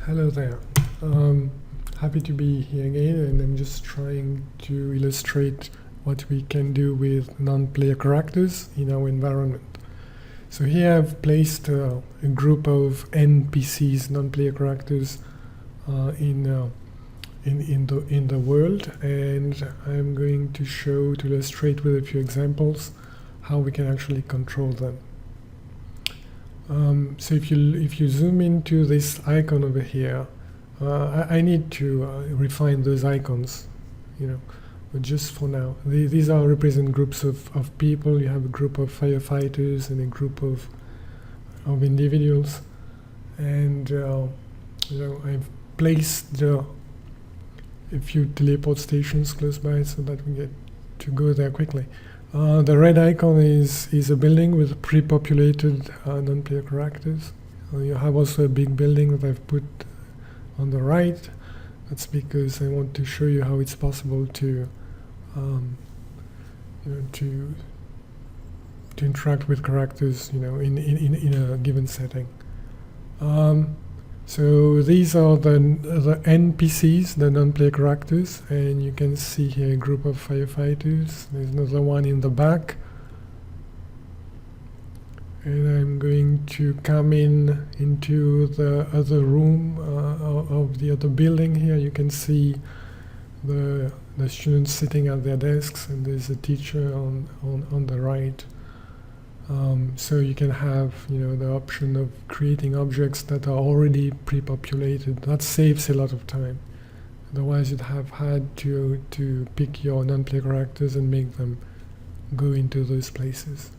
Hello there. Happy to be here again, and I'm just trying to illustrate what we can do with non-player characters in our environment. So here I've placed a group of NPCs, non-player characters, in the world, and I'm going to illustrate with a few examples how we can actually control them. So if you zoom into this icon over here, I need to refine those icons, but just for now. These are represent groups of people. You have a group of firefighters and a group of individuals, and I've placed a few teleport stations close by so that we get to go there quickly. The red icon is a building with pre-populated non-player characters. You have also a big building that I've put on the right. That's because I want to show you how it's possible to interact with characters, in a given setting. So these are the NPCs, the non-player characters, and you can see here a group of firefighters. There's another one in the back. And I'm going to come into the other room of the other building here. You can see the students sitting at their desks, and there's a teacher on the right. So you can have the option of creating objects that are already pre-populated. That saves a lot of time. Otherwise you'd have had to pick your non-player characters and make them go into those places.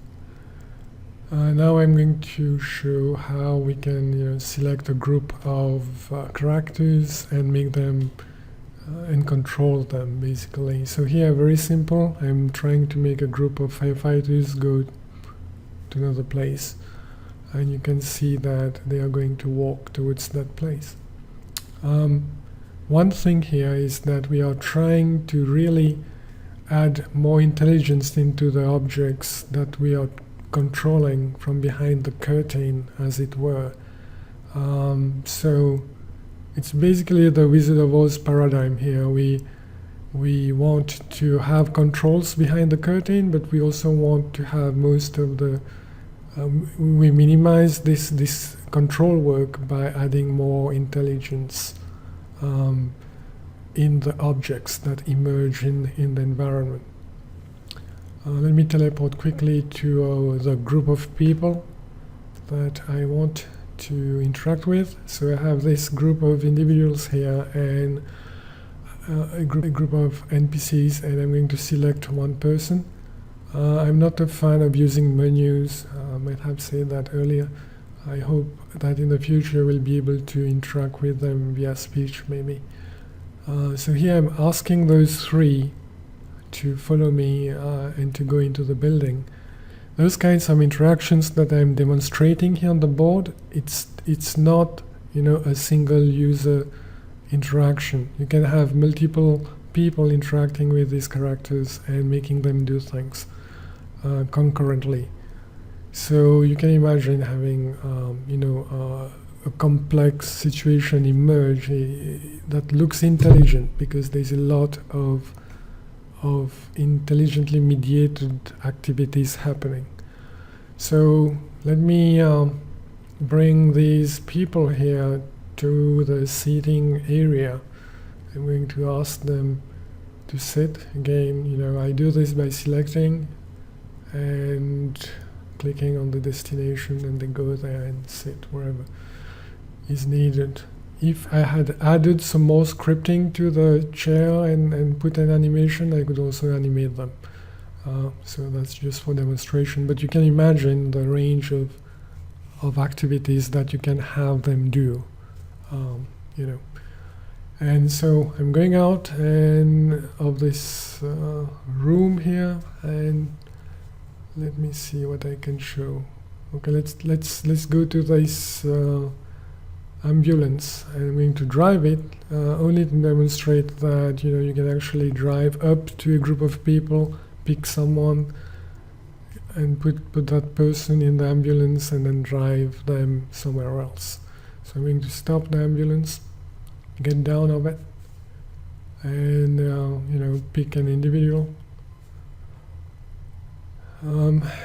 Now I'm going to show how we can select a group of characters and make them and control them, basically. So here, very simple. I'm trying to make a group of firefighters go to another place, and you can see that they are going to walk towards that place. One thing here is that we are trying to really add more intelligence into the objects that we are controlling from behind the curtain, as it were. So it's basically the Wizard of Oz paradigm here. We want to have controls behind the curtain, but we also want to have most of the we minimize this control work by adding more intelligence in the objects that emerge in the environment. Let me teleport quickly to the group of people that I want to interact with. So I have this group of individuals here and a group of NPCs, and I'm going to select one person. I'm not a fan of using menus. I might have said that earlier. I hope that in the future we'll be able to interact with them via speech, maybe. So here I'm asking those three to follow me and to go into the building. Those kinds of interactions that I'm demonstrating here on the board, it's not a single user interaction. You can have multiple people interacting with these characters and making them do things concurrently. So you can imagine having a complex situation emerge that looks intelligent, because there's a lot of intelligently mediated activities happening. So let me bring these people here to the seating area. I'm going to ask them to sit. Again, I do this by selecting and clicking on the destination, and they go there and sit wherever is needed. If I had added some more scripting to the chair and put an animation, I could also animate them. So that's just for demonstration, but you can imagine the range of activities that you can have them do, And so I'm going out of this room here, and let me see what I can show. Okay, let's go to this ambulance. I'm going to drive it only to demonstrate that you can actually drive up to a group of people, pick someone, and put that person in the ambulance, and then drive them somewhere else. So I'm going to stop the ambulance, get down of it, and pick an individual.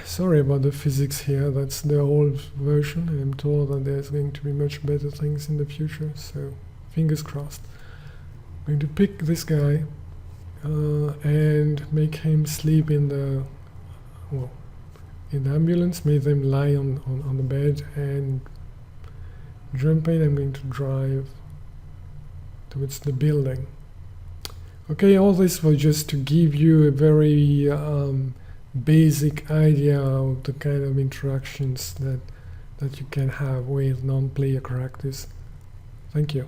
Sorry about the physics here, that's the old version. I'm told that there's going to be much better things in the future, so fingers crossed. I'm going to pick this guy and make him sleep in the ambulance, make them lie on the bed and jump in. I'm going to drive towards the building. Okay, all this was just to give you a very basic idea of the kind of interactions that you can have with non-player characters. Thank you.